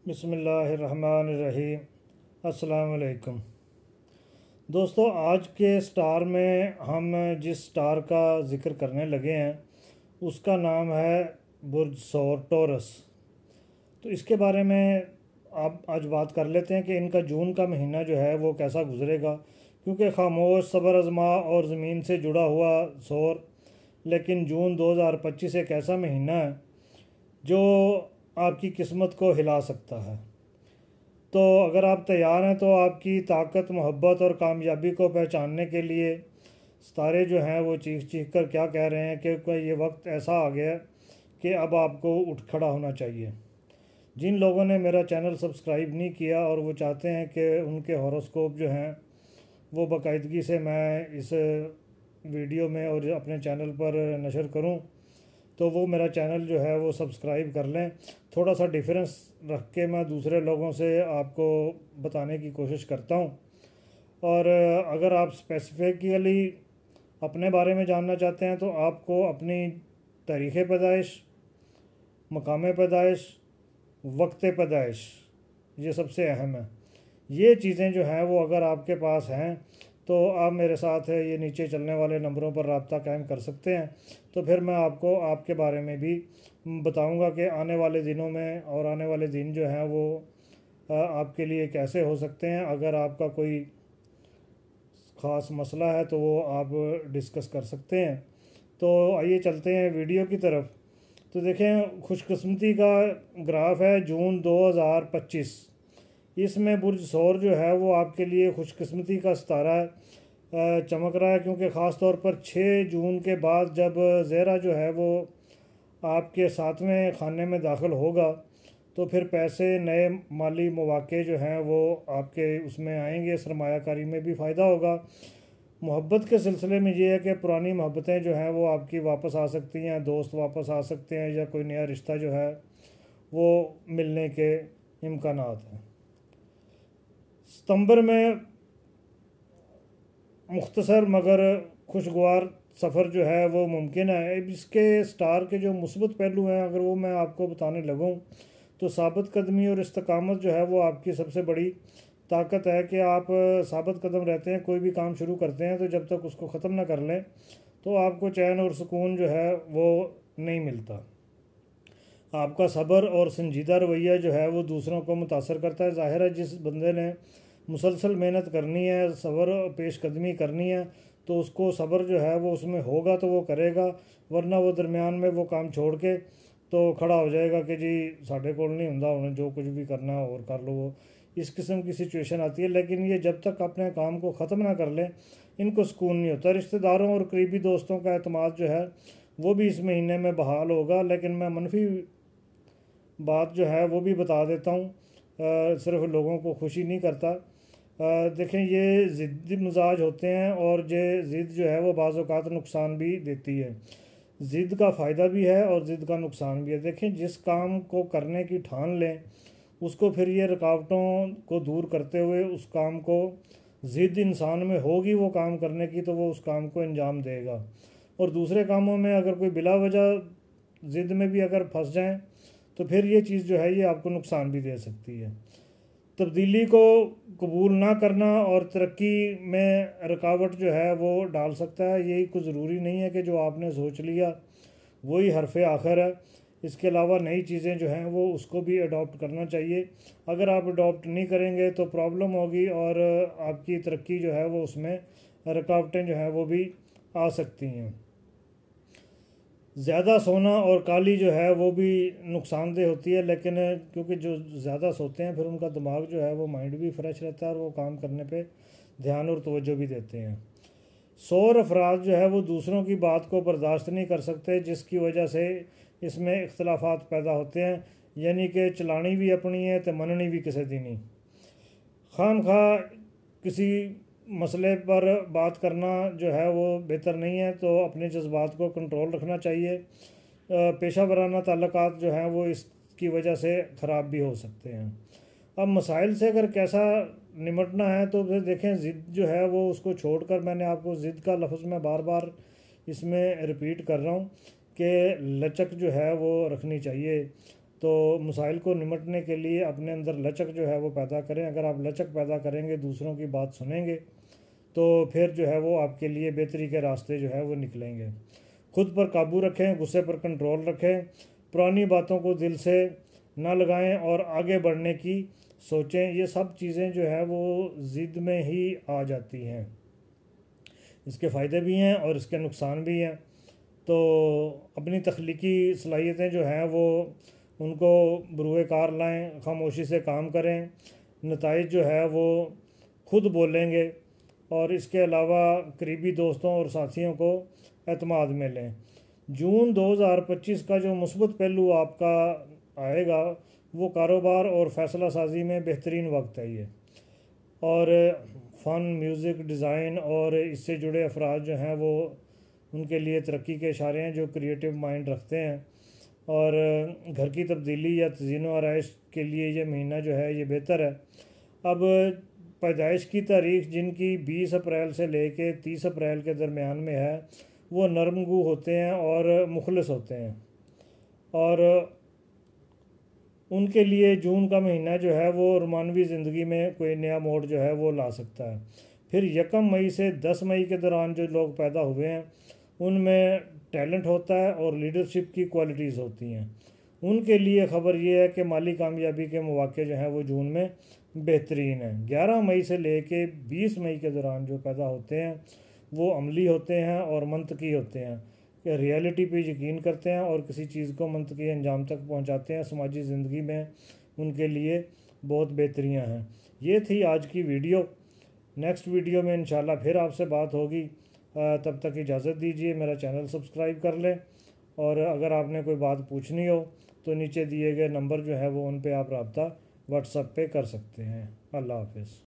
बिस्मिल्लाहिर्रहमानिर्रहीम। अस्सलाम वालेकुम दोस्तों, आज के स्टार में हम जिस स्टार का ज़िक्र करने लगे हैं उसका नाम है बुर्ज सौर टॉरस। तो इसके बारे में आप आज बात कर लेते हैं कि इनका जून का महीना जो है वो कैसा गुजरेगा, क्योंकि खामोश सबर आज़मा और ज़मीन से जुड़ा हुआ सौर। लेकिन जून 2025 एक ऐसा महीना है जो आपकी किस्मत को हिला सकता है। तो अगर आप तैयार हैं तो आपकी ताकत, मोहब्बत और कामयाबी को पहचानने के लिए सितारे जो हैं वो चीख चीख कर क्या कह रहे हैं कि ये वक्त ऐसा आ गया है कि अब आपको उठ खड़ा होना चाहिए। जिन लोगों ने मेरा चैनल सब्सक्राइब नहीं किया और वो चाहते हैं कि उनके हॉरोस्कोप जो हैं वो बाकायदगी से मैं इस वीडियो में और अपने चैनल पर नशर करूं, तो वो मेरा चैनल जो है वो सब्सक्राइब कर लें। थोड़ा सा डिफरेंस रख के मैं दूसरे लोगों से आपको बताने की कोशिश करता हूँ। और अगर आप स्पेसिफिकली अपने बारे में जानना चाहते हैं तो आपको अपनी तारीख़ पैदाइश, मकाम पैदाइश, वक्त पैदाइश, ये सबसे अहम है। ये चीज़ें जो हैं वो अगर आपके पास हैं तो आप मेरे साथ ये नीचे चलने वाले नंबरों पर रब्ता कायम कर सकते हैं। तो फिर मैं आपको आपके बारे में भी बताऊंगा कि आने वाले दिनों में और आने वाले दिन जो हैं वो आपके लिए कैसे हो सकते हैं। अगर आपका कोई ख़ास मसला है तो वो आप डिस्कस कर सकते हैं। तो आइए चलते हैं वीडियो की तरफ। तो देखें, खुशकिस्मती का ग्राफ है जून 2025। इसमें बुर्ज सौर जो है वो आपके लिए खुशकिस्मती का सितारा चमक रहा है, क्योंकि ख़ास तौर पर 6 जून के बाद जब ज़ेरा जो है वो आपके 7वें खाने में दाखिल होगा तो फिर पैसे, नए माली मौक़े जो हैं वो आपके उसमें आएंगे, सरमायाकारी में भी फ़ायदा होगा। मोहब्बत के सिलसिले में ये है कि पुरानी मोहब्बतें जो हैं वो आपकी वापस आ सकती हैं, दोस्त वापस आ सकते हैं, या कोई नया रिश्ता जो है वो मिलने के इम्कानात हैं। सितंबर में मुख्तसर मगर खुशगवार सफ़र जो है वो मुमकिन है। इसके स्टार के जो मुस्बत पहलू हैं अगर वो मैं आपको बताने लगूं तो साबित कदमी और इस्तकामत जो है वो आपकी सबसे बड़ी ताकत है कि आप साबित कदम रहते हैं। कोई भी काम शुरू करते हैं तो जब तक उसको ख़त्म ना कर लें तो आपको चैन और सुकून जो है वो नहीं मिलता। आपका सब्र और संजीदा रवैया जो है वो दूसरों को मुतासर करता है। ज़ाहिर है जिस बंदे ने मुसलसल मेहनत करनी है, सब्र पेश कदमी करनी है, तो उसको सब्र जो है वो उसमें होगा तो वो करेगा, वरना वो दरमियान में वो काम छोड़ के तो खड़ा हो जाएगा कि जी साढ़े कोल नहीं होंदा, उन्हें जो कुछ भी करना है और कर लो। वो इस किस्म की सिचुएशन आती है। लेकिन ये जब तक अपने काम को ख़त्म ना कर लें इनको सुकून नहीं होता। रिश्तेदारों और करीबी दोस्तों का एतमाद जो है वो भी इस महीने में बहाल होगा। लेकिन मैं मनफी बात जो है वो भी बता देता हूँ, सिर्फ लोगों को खुशी नहीं करता। देखें, ये ज़िद्दी मिजाज होते हैं और ये ज़िद जो है वो बाज़ औक़ात नुकसान भी देती है। ज़िद का फ़ायदा भी है और ज़िद का नुकसान भी है। देखें, जिस काम को करने की ठान लें उसको फिर ये रुकावटों को दूर करते हुए उस काम को, ज़िद इंसान में होगी वो काम करने की तो वो उस काम को अंजाम देगा। और दूसरे कामों में अगर कोई बिला वजह ज़िद में भी अगर फंस जाएँ तो फिर ये चीज़ जो है ये आपको नुकसान भी दे सकती है। तब्दीली को कबूल ना करना और तरक्की में रुकावट जो है वो डाल सकता है। यही कुछ ज़रूरी नहीं है कि जो आपने सोच लिया वही हरफ आखिर है। इसके अलावा नई चीज़ें जो हैं वो उसको भी अडॉप्ट करना चाहिए। अगर आप अडॉप्ट नहीं करेंगे तो प्रॉब्लम होगी और आपकी तरक्की जो है वो उसमें रुकावटें जो हैं वो भी आ सकती हैं। ज़्यादा सोना और काली जो है वो भी नुकसानदेह होती है, लेकिन क्योंकि जो ज़्यादा सोते हैं फिर उनका दिमाग जो है वो माइंड भी फ्रेश रहता है और वो काम करने पे ध्यान और तवज्जो भी देते हैं। सौर अफराद जो है वो दूसरों की बात को बर्दाश्त नहीं कर सकते, जिसकी वजह से इसमें इख्तलाफात पैदा होते हैं। यानी कि चलानी भी अपनी है तो मननी भी किसी दी नहीं। खाम खा किसी मसले पर बात करना जो है वो बेहतर नहीं है, तो अपने जज्बात को कंट्रोल रखना चाहिए। पेशा वराना ताल्लुकात जो हैं वो इसकी वजह से ख़राब भी हो सकते हैं। अब मसाइल से अगर कैसा निमटना है तो फिर देखें, ज़िद जो है वो उसको छोड़कर, मैंने आपको ज़िद का लफ्ज़ मैं बार बार इसमें रिपीट कर रहा हूँ कि लचक जो है वो रखनी चाहिए। तो मसाइल को निमटने के लिए अपने अंदर लचक जो है वो पैदा करें। अगर आप लचक पैदा करेंगे, दूसरों की बात सुनेंगे, तो फिर जो है वो आपके लिए बेहतरी के रास्ते जो है वो निकलेंगे। खुद पर काबू रखें, गुस्से पर कंट्रोल रखें, पुरानी बातों को दिल से ना लगाएं और आगे बढ़ने की सोचें। ये सब चीज़ें जो है वो ज़िद में ही आ जाती हैं। इसके फ़ायदे भी हैं और इसके नुकसान भी हैं। तो अपनी तख्लीकी सलाहियतें जो हैं वो उनको बरूए कार लाएं, खामोशी से काम करें, नताइज जो है वो खुद बोलेंगे। और इसके अलावा करीबी दोस्तों और साथियों को एतमाद में लें। जून 2025 का जो मुस्बत पहलू आपका आएगा वो कारोबार और फ़ैसला साजी में बेहतरीन वक्त है ये। और फ़न, म्यूज़िक, डिज़ाइन और इससे जुड़े अफराद जो हैं वो उनके लिए तरक्की के इशारे हैं, जो क्रिएटिव माइंड रखते हैं। और घर की तब्दीली या तज़ीन व आराइश के लिए ये महीना जो है ये बेहतर है। अब पैदाइश की तारीख़ जिनकी 20 अप्रैल से लेके 30 अप्रैल के दरमियान में है वो नरमगू होते हैं और मुखलिस होते हैं, और उनके लिए जून का महीना जो है वो रोमानवी ज़िंदगी में कोई नया मोड़ जो है वो ला सकता है। फिर 1 मई से 10 मई के दौरान जो लोग पैदा हुए हैं उनमें टैलेंट होता है और लीडरशिप की क्वालिटीज़ होती हैं। उनके लिए ख़बर ये है कि माली कामयाबी के मौके जो हैं वो जून में बेहतरीन है। 11 मई से लेके 20 मई के दौरान जो पैदा होते हैं वो अमली होते हैं और मंतकी होते हैं, कि रियलिटी पे यकीन करते हैं और किसी चीज़ को मंतकी अंजाम तक पहुंचाते हैं। समाजी ज़िंदगी में उनके लिए बहुत बेहतरियाँ हैं। ये थी आज की वीडियो। नेक्स्ट वीडियो में इंशाल्लाह फिर आपसे बात होगी। तब तक इजाज़त दीजिए। मेरा चैनल सब्सक्राइब कर लें, और अगर आपने कोई बात पूछनी हो तो नीचे दिए गए नंबर जो है वो उन पे आप रब्ता व्हाट्सएप पे कर सकते हैं। अल्लाह हाफ़िज़।